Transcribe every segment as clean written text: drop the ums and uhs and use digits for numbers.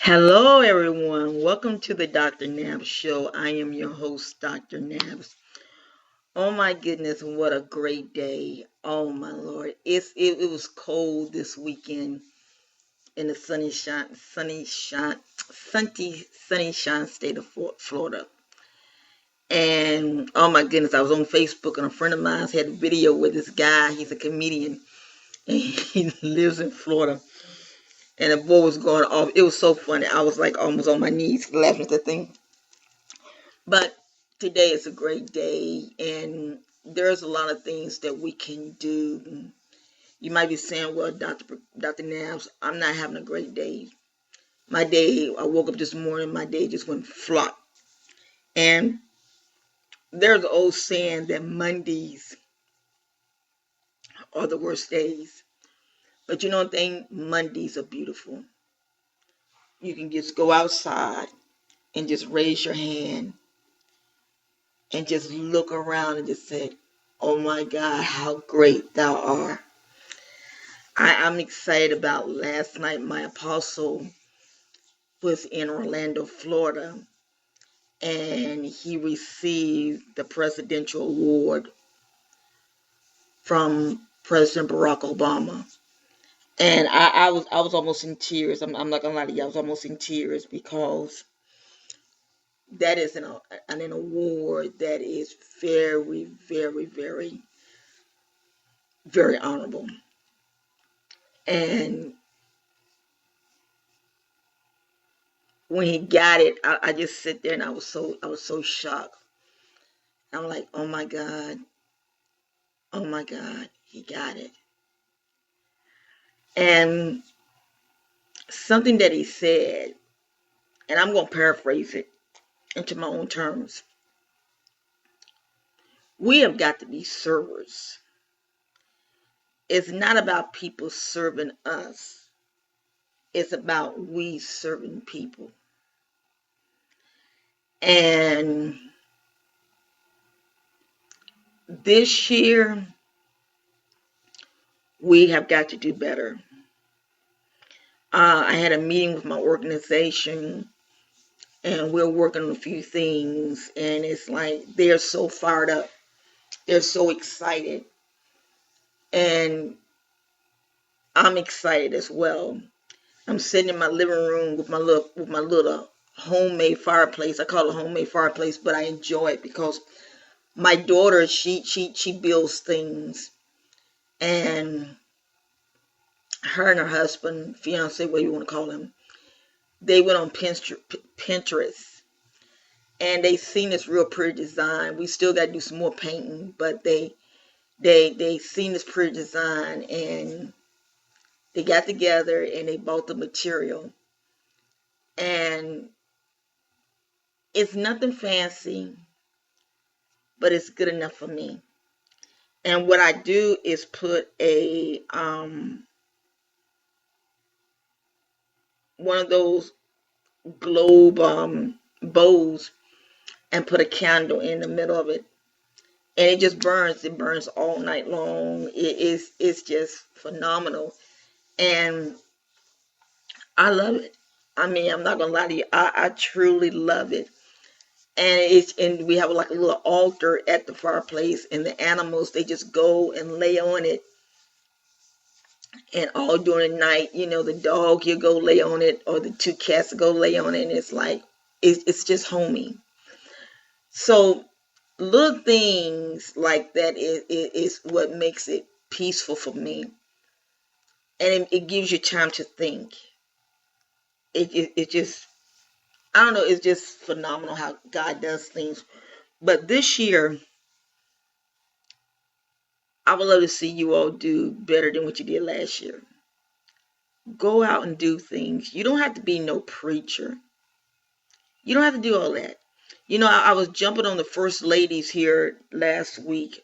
Hello, everyone. Welcome to the Dr. Nabs Show. I am your host, Dr. Nabs. Oh my goodness, what a great day! Oh my Lord, it was cold this weekend in the sunny shine state of Florida. And oh my goodness, I was on Facebook and a friend of mine had a video with this guy. He's a comedian and he lives in Florida. And the boy was going off. It was so funny. I was like almost on my knees laughing at the thing. But today is a great day, and there's a lot of things that we can do. You might be saying, well, Dr. Nabs, I'm not having a great day. My day, I woke up this morning, my day just went flop. And there's an old saying that Mondays are the worst days. But you know one thing? Mondays are beautiful. You can just go outside and just raise your hand and just look around and just say, oh my God, how great thou art. I'm excited about last night. My apostle was in Orlando, Florida, and he received the presidential award from President Barack Obama. And I was almost in tears. I'm not gonna lie to you, I was almost in tears because that is an award that is very, very, very, very honorable. And when he got it, I just sit there and I was so shocked. I'm like, oh my God, he got it. And something that he said, and I'm going to paraphrase it into my own terms. We have got to be servers. It's not about people serving us. It's about we serving people. And this year, we have got to do better. I had a meeting with my organization and we're working on a few things, and it's like they're so fired up, they're so excited, and I'm excited as well. I'm sitting in my living room with my little homemade fireplace. I call it a homemade fireplace, but I enjoy it because my daughter, she builds things, and her and her husband, fiance, what you want to call him, they went on Pinterest and they seen this real pretty design. We still got to do some more painting, but they seen this pretty design and they got together and they bought the material. And it's nothing fancy, but it's good enough for me. And what I do is put a one of those globe bowls and put a candle in the middle of it, and it just burns. It burns all night long. It's just phenomenal, and I love it. I mean, I'm not gonna lie to you. I truly love it. And we have like a little altar at the fireplace, and the animals, they just go and lay on it. And all during the night, the dog, you go lay on it, or the two cats go lay on it, and it's like it's just homey. So little things like that is what makes it peaceful for me, and it gives you time to think. It just, I don't know, it's just phenomenal how God does things. But this year, I would love to see you all do better than what you did last year. Go out and do things. You don't have to be no preacher. You don't have to do all that. I was jumping on the first ladies here last week,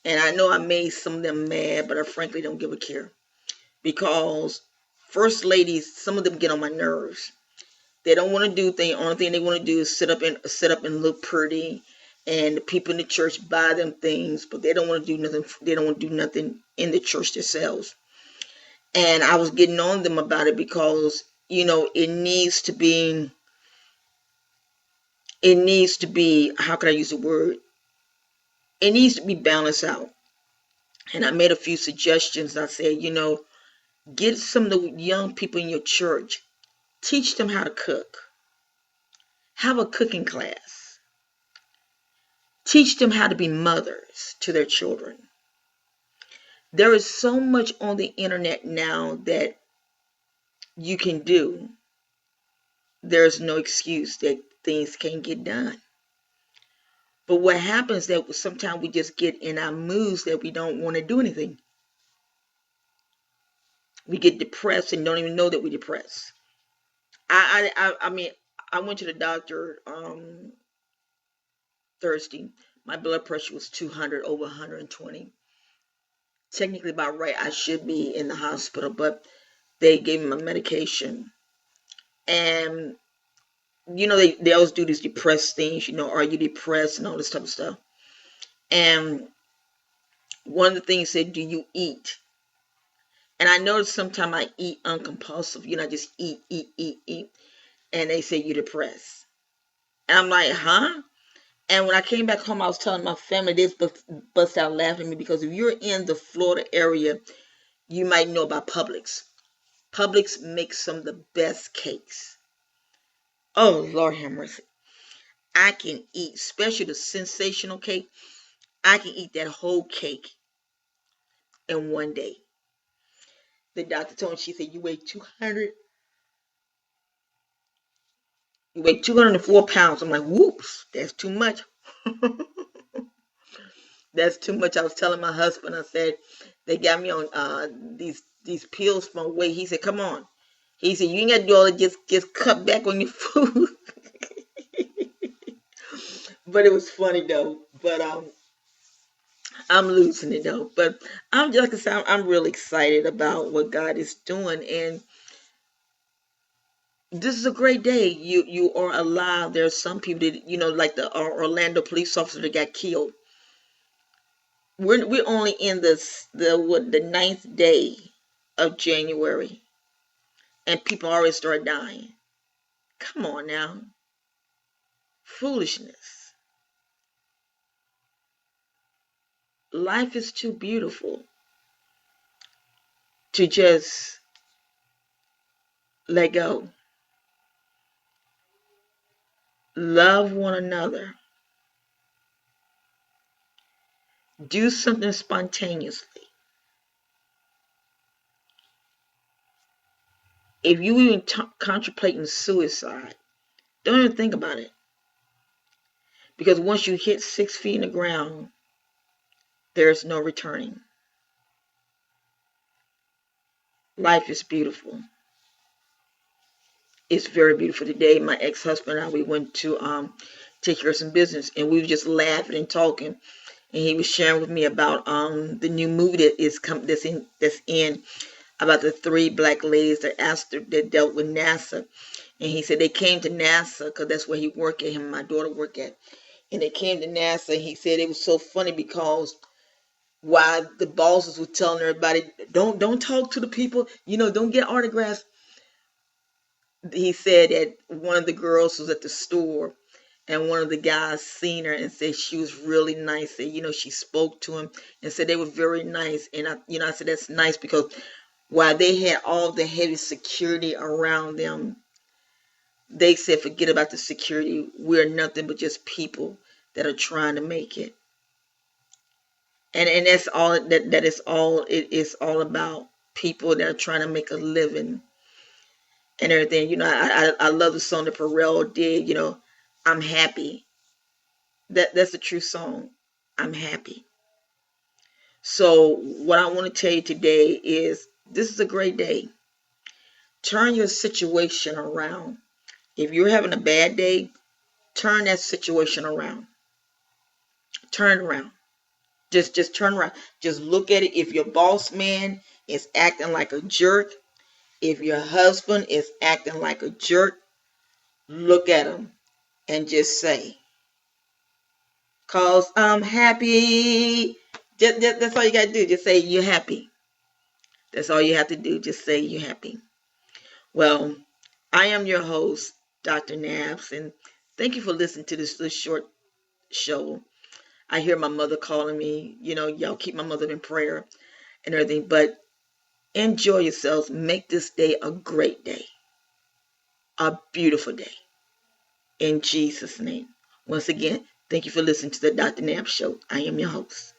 and I know I made some of them mad, but I frankly don't give a care. Because first ladies, some of them get on my nerves. They don't want to do things. Only thing they want to do is sit up and look pretty, and the people in the church buy them things, but they don't want to do nothing. They don't want to do nothing in the church themselves. And I was getting on them about it because it needs to be, how can I use the word? It needs to be balanced out. And I made a few suggestions. I said, get some of the young people in your church, teach them how to cook, have a cooking class, teach them how to be mothers to their children. There is so much on the internet now that you can do. There's no excuse that things can't get done. But what happens that sometimes we just get in our moods that we don't want to do anything. We get depressed and don't even know that we're depressed. I mean, I went to the doctor Thursday. My blood pressure was 200 over 120. Technically, by right, I should be in the hospital, but they gave me my medication. And, they always do these depressed things, are you depressed and all this type of stuff. And one of the things said, do you eat? And I noticed sometimes I eat uncompulsive, I just eat, eat, eat, eat. And they say you're depressed. And I'm like, huh? And when I came back home, I was telling my family, they bust out laughing at me, because if you're in the Florida area, you might know about Publix. Publix makes some of the best cakes. Oh, Lord have mercy. I can eat, especially the sensational cake. I can eat that whole cake in one day. The doctor told me, she said, you weigh 204 pounds. I'm like, whoops, that's too much. That's too much. I was telling my husband, I said, they got me on these pills from weight. He said, come on. He said, you ain't got to do all that, just cut back on your food. But it was funny though. But I'm losing it though. But I'm just, like I said, I'm really excited about what God is doing, and this is a great day. You are alive. There's some people that, like the Orlando police officer that got killed. We're only in the ninth day of January, and people already start dying. Come on now, foolishness. Life is too beautiful to just let go. Love one another. Do something spontaneously. If you even contemplating suicide, don't even think about it. Because once you hit 6 feet in the ground, there's no returning. Life is beautiful. It's very beautiful. Today, my ex-husband and I, we went to take care of some business, and we were just laughing and talking. And he was sharing with me about the new movie that's in about the three black ladies that dealt with NASA. And he said they came to NASA because that's where he worked at, him and my daughter work at. And they came to NASA, and he said it was so funny because while the bosses were telling everybody, don't talk to the people, don't get autographs. He said that one of the girls was at the store, and one of the guys seen her and said she was really nice. And, she spoke to him and said they were very nice. And I said that's nice, because while they had all the heavy security around them, they said forget about the security. We're nothing but just people that are trying to make it. And that's all that is all it is all about. People that are trying to make a living and everything. I love the song that Pharrell did, I'm happy. That's a true song. I'm happy. So what I want to tell you today is this is a great day. Turn your situation around. If you're having a bad day, turn that situation around. Turn it around. Just turn around. Just look at it. If your boss man is acting like a jerk, if your husband is acting like a jerk, look at him and just say, "Cause I'm happy." That's all you got to do. Just say you're happy. That's all you have to do. Just say you're happy. Well, I am your host, Dr. Nabs, and thank you for listening to this short show. I hear my mother calling me. Y'all keep my mother in prayer and everything, but enjoy yourselves. Make this day a great day, a beautiful day. In Jesus' name. Once again, thank you for listening to the Dr. Nabs Show. I am your host.